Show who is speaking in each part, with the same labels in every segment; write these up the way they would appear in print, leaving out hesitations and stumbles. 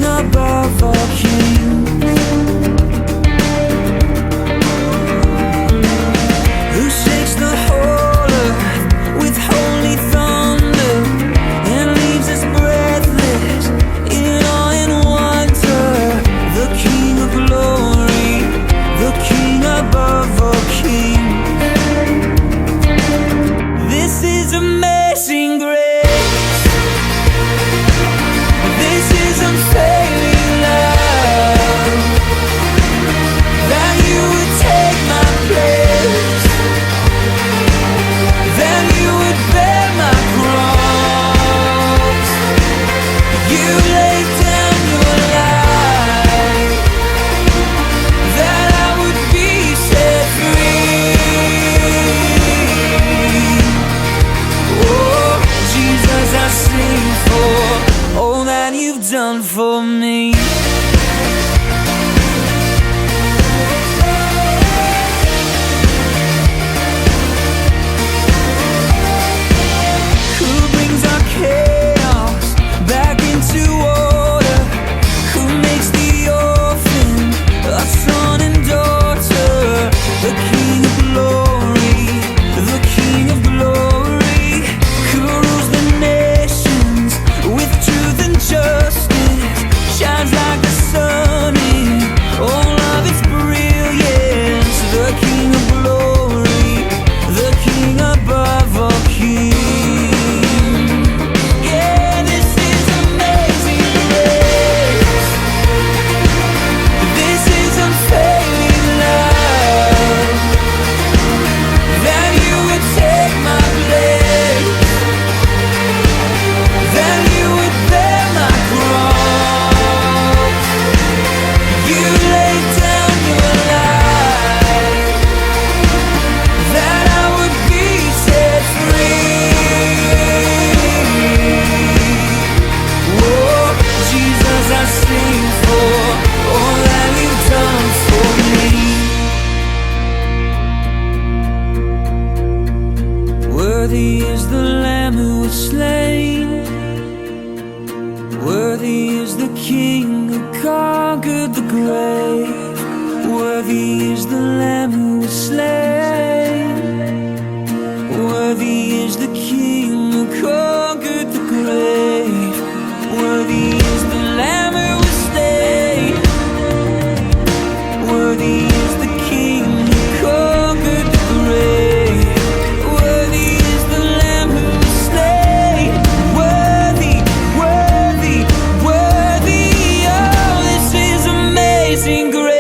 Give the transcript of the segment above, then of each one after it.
Speaker 1: king above all kings, who shakes the whole earth with holy thunder and leaves us breathless in awe and wonder. The King of glory, the King above all kings. This is amazing grace. This is unfailing love, that you would take my place, that you would bear my cross. You laid down your life, that I would be set free. Oh, Jesus, I sing for all that you've done for me. Who brings our chaos back into order? Who makes the orphan a son and daughter? The King of glory, the King of glory, who rules the nations with truth and justice, shines like the sun in all of its brilliance. The King of glory, the King above all kings. Yeah, this is amazing grace. This is unfailing love, that you would take my place, that you would bear my cross. You laid down your life, that I would be set free. Oh, Jesus, I sing for all that you've done for me. Worthy is the Lamb who was slain, worthy is the King who conquered the grave. Worthy is the Lamb who was slain, worthy is the King who conquered the grave. Worthy is the Lamb who was slain, worthy is the King who conquered the grave. Worthy is the Lamb who was slain, worthy, worthy, worthy. Oh, this is amazing grace.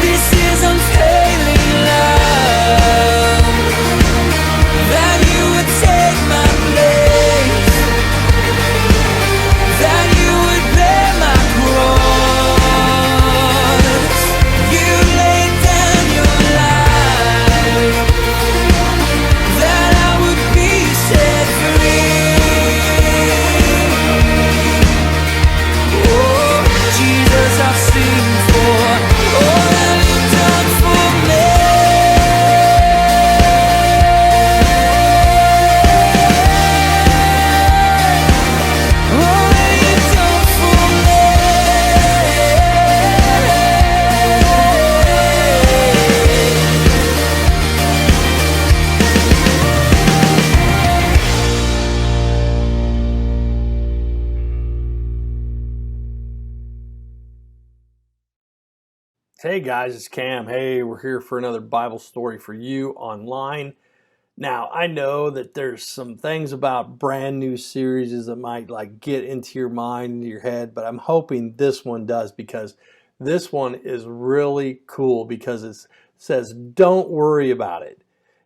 Speaker 1: This is unfailing love, that you would take my place, that you would bear my cross. You laid down your life, that I would be set free. Oh, Jesus, I sing for all that you've done for me. All that you've done for me.
Speaker 2: Hey guys, it's Cam. Hey, we're here for another Bible story for you online. Now, I know that there's some things about brand new series that might like get into your mind, into your head, but I'm hoping this one does, because this one is really cool because it says, don't worry about it.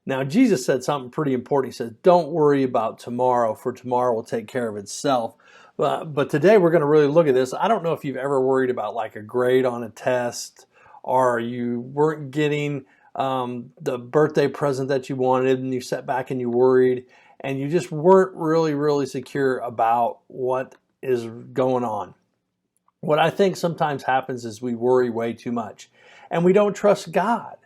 Speaker 2: Now, Jesus said something pretty important. He said, don't worry about tomorrow, for tomorrow will take care of itself. But today we're going to really look at this. I don't know if you've ever worried about like a grade on a test, or you weren't getting the birthday present that you wanted, and you sat back and you worried, and you just weren't really secure about what is going on. What I think sometimes happens is we worry way too much, and we don't trust God.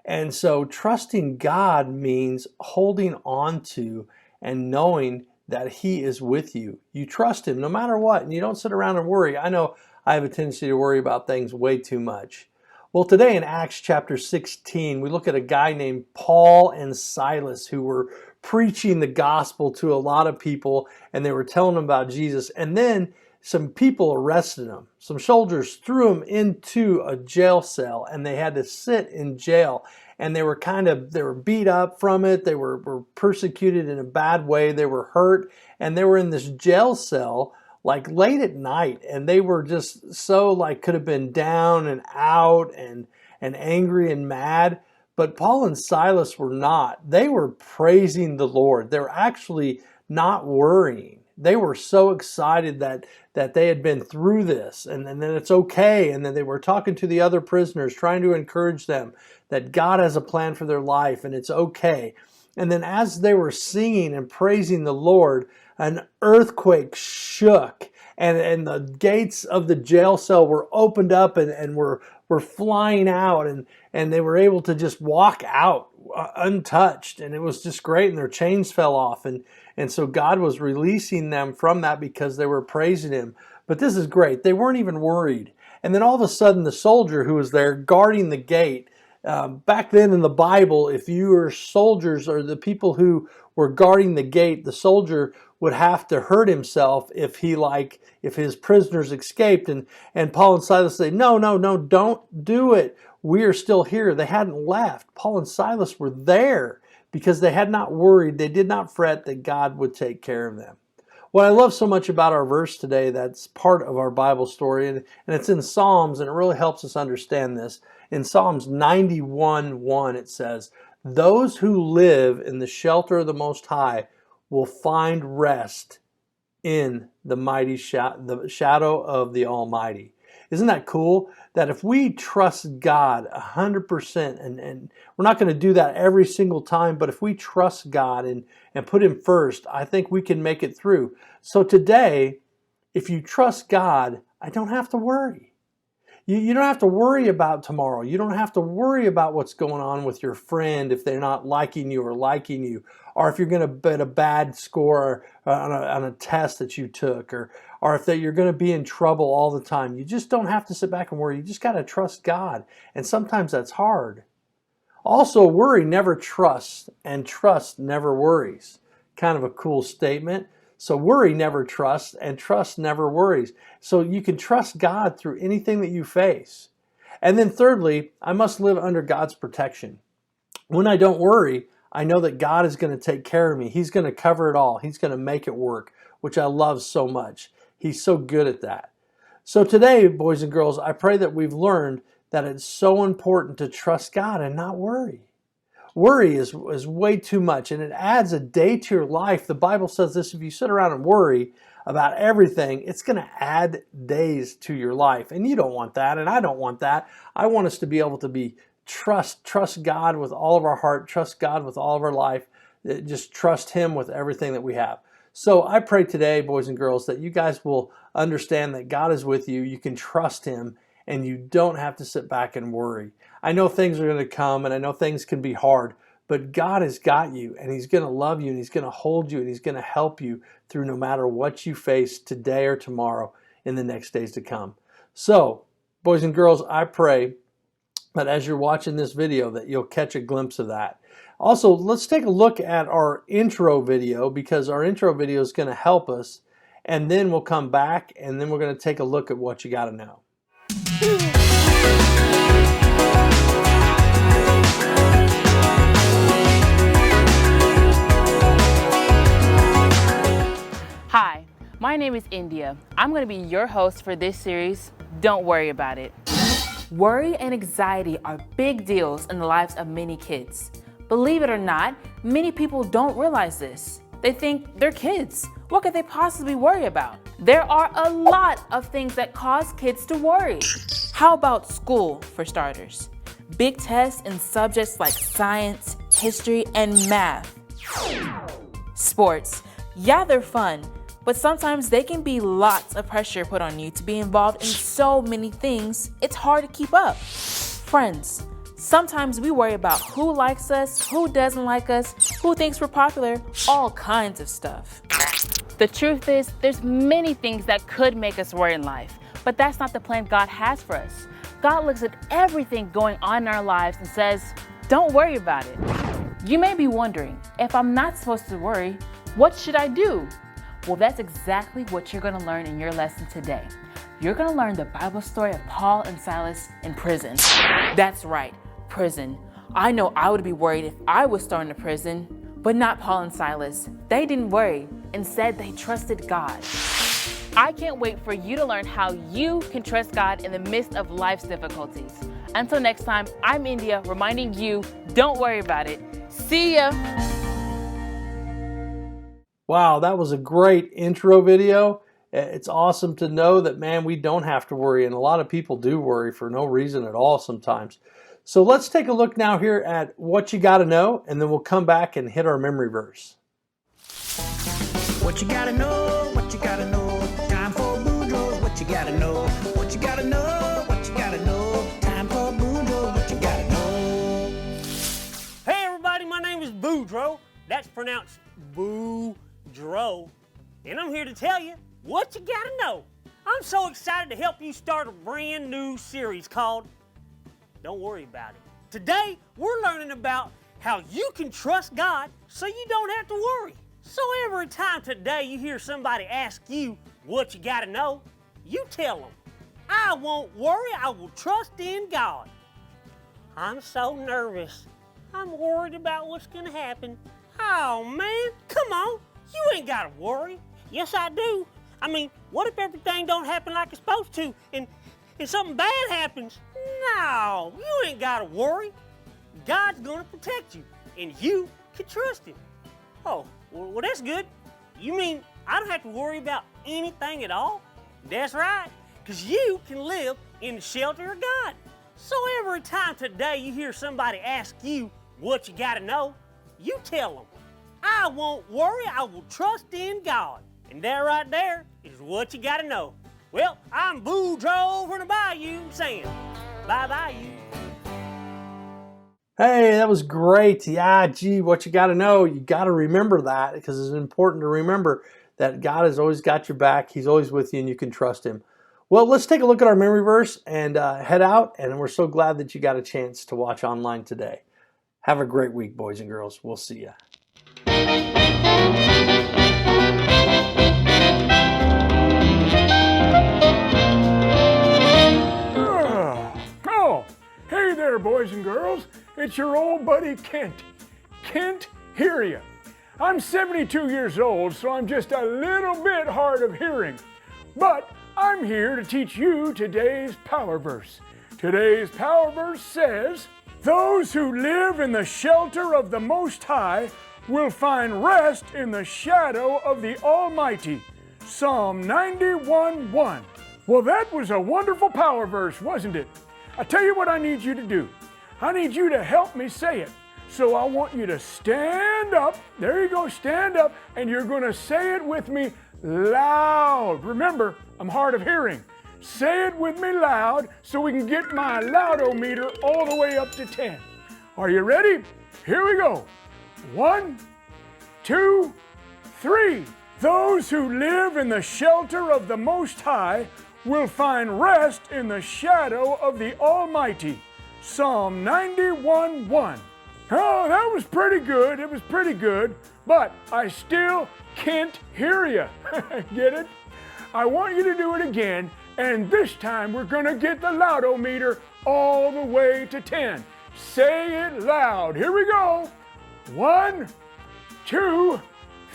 Speaker 2: And so trusting God means holding on to and knowing that he is with you. You trust him no matter what, and you don't sit around and worry. I know I have a tendency to worry about things way too much. Well, today in Acts chapter 16, we look at a guy named Paul and Silas who were preaching the gospel to a lot of people, and they were telling them about Jesus. And then some people arrested them. Some soldiers threw them into a jail cell, and they had to sit in jail. And they were beat up from it. They were persecuted in a bad way. They were hurt, and they were in this jail cell like late at night, and they were just so could have been down and out and angry and mad. But Paul and Silas were not. They were praising the Lord. They were actually not worrying. They were so excited that they had been through this, and then it's okay. And then they were talking to the other prisoners, trying to encourage them that God has a plan for their life and it's okay. And then as they were singing and praising the Lord, an earthquake shook, and the gates of the jail cell were opened up and were flying out, and they were able to just walk out untouched, and it was just great, and their chains fell off, and so God was releasing them from that because they were praising him. But this is great. They weren't even worried. And then all of a sudden, the soldier who was there guarding the gate, back then in the Bible, if you were soldiers or the people who were guarding the gate, the soldier would have to hurt himself if his prisoners escaped. And Paul and Silas say, no, don't do it. We are still here. They hadn't left. Paul and Silas were there because they had not worried. They did not fret that God would take care of them. What I love so much about our verse today, that's part of our Bible story, and it's in Psalms, and it really helps us understand this. In Psalms 91:1, it says, "Those who live in the shelter of the Most High will find rest in the the shadow of the Almighty." Isn't that cool? That if we trust God 100%, and we're not going to do that every single time, but if we trust God and put him first, I think we can make it through. So today, if you trust God, I don't have to worry. You don't have to worry about tomorrow. You don't have to worry about what's going on with your friend if they're not liking you, or if you're going to get a bad score on a test that you took, or if you're going to be in trouble all the time. You just don't have to sit back and worry. You just got to trust God. And sometimes that's hard. Also, worry never trusts, and trust never worries. Kind of a cool statement. So worry never trusts, and trust never worries. So you can trust God through anything that you face. And then thirdly, I must live under God's protection. When I don't worry, I know that God is going to take care of me. He's going to cover it all. He's going to make it work, which I love so much. He's so good at that. So today, boys and girls, I pray that we've learned that it's so important to trust God and not worry. Worry is way too much, and it adds a day to your life. The Bible says this: if you sit around and worry about everything, it's going to add days to your life. And you don't want that, and I don't want that. I want us to be able to trust God with all of our heart, trust God with all of our life, just trust him with everything that we have. So I pray today, boys and girls, that you guys will understand that God is with you. You can trust him, and you don't have to sit back and worry. I know things are going to come, and I know things can be hard, but God has got you, and he's going to love you, and he's going to hold you, and he's going to help you through no matter what you face today or tomorrow in the next days to come. So, boys and girls, I pray that as you're watching this video that you'll catch a glimpse of that. Also, let's take a look at our intro video, because our intro video is going to help us, and then we'll come back, and then we're going to take a look at what you got to know.
Speaker 3: Hi, my name is India. I'm going to be your host for this series, Don't Worry About It. Worry and anxiety are big deals in the lives of many kids. Believe it or not, many people don't realize this. They think they're kids. What could they possibly worry about? There are a lot of things that cause kids to worry. How about school, for starters? Big tests in subjects like science, history, and math. Sports. Yeah, they're fun, but sometimes they can be lots of pressure put on you to be involved in so many things, it's hard to keep up. Friends. Sometimes we worry about who likes us, who doesn't like us, who thinks we're popular, all kinds of stuff. The truth is, there's many things that could make us worry in life, but that's not the plan God has for us. God looks at everything going on in our lives and says, don't worry about it. You may be wondering, if I'm not supposed to worry, what should I do? Well, that's exactly what you're going to learn in your lesson today. You're going to learn the Bible story of Paul and Silas in prison. That's right, prison. I know I would be worried if I was thrown into prison, but not Paul and Silas. They didn't worry. Instead, they trusted God. I can't wait for you to learn how you can trust God in the midst of life's difficulties. Until next time, I'm India, reminding you, don't worry about it. See ya.
Speaker 2: Wow, that was a great intro video. It's awesome to know that, man, we don't have to worry, and a lot of people do worry for no reason at all sometimes. So let's take a look now here at what you got to know, and then we'll come back and hit our memory verse.
Speaker 1: What you gotta know, what you gotta know. Time for Boudreaux, what you gotta know. What you gotta know, what you gotta know. Time for Boudreaux, what you gotta know.
Speaker 4: Hey everybody, my name is Boudreaux. That's pronounced Boudreaux. And I'm here to tell you what you gotta know. I'm so excited to help you start a brand new series called Don't Worry About It. Today, we're learning about how you can trust God so you don't have to worry. So every time today you hear somebody ask you what you gotta know, you tell them, I won't worry, I will trust in God. I'm so nervous. I'm worried about what's gonna happen. Oh man, come on, you ain't gotta worry. Yes, I do. I mean, what if everything don't happen like it's supposed to and something bad happens? No, you ain't gotta worry. God's gonna protect you and you can trust him. Oh, well, that's good. You mean I don't have to worry about anything at all? That's right, because you can live in the shelter of God. So every time today you hear somebody ask you what you gotta know, you tell them, I won't worry, I will trust in God. And that right there is what you gotta know. Well, I'm Boudreaux from the Bayou saying, bye-bye you.
Speaker 2: Hey, that was great. Yeah, gee, what you got to know, you got to remember that, because it's important to remember that God has always got your back. He's always with you and you can trust him. Well, let's take a look at our memory verse and head out. And we're so glad that you got a chance to watch online today. Have a great week, boys and girls. We'll see you.
Speaker 5: Oh, hey there, boys and girls. It's your old buddy Kent. Kent, hear ya. I'm 72 years old, so I'm just a little bit hard of hearing. But I'm here to teach you today's power verse. Today's power verse says, those who live in the shelter of the Most High will find rest in the shadow of the Almighty. Psalm 91:1. Well, that was a wonderful power verse, wasn't it? I tell you what I need you to do. I need you to help me say it. So I want you to stand up. There you go, stand up, and you're going to say it with me loud. Remember, I'm hard of hearing. Say it with me loud so we can get my loudometer all the way up to 10. Are you ready? Here we go. 1, 2, 3. Those who live in the shelter of the Most High will find rest in the shadow of the Almighty. Psalm 91:1. Oh, that was pretty good. It was pretty good, but I still can't hear you. Get it? I want you to do it again, and this time we're going to get the loudometer all the way to 10. Say it loud. Here we go. 1, 2,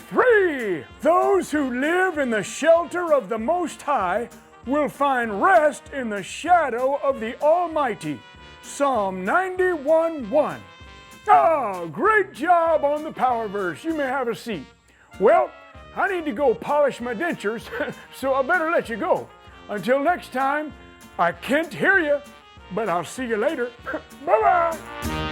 Speaker 5: 3. Those who live in the shelter of the Most High will find rest in the shadow of the Almighty. Psalm 91:1. Oh, great job on the power verse. You may have a seat. Well, I need to go polish my dentures, so I better let you go. Until next time, I can't hear you, but I'll see you later. Bye-bye.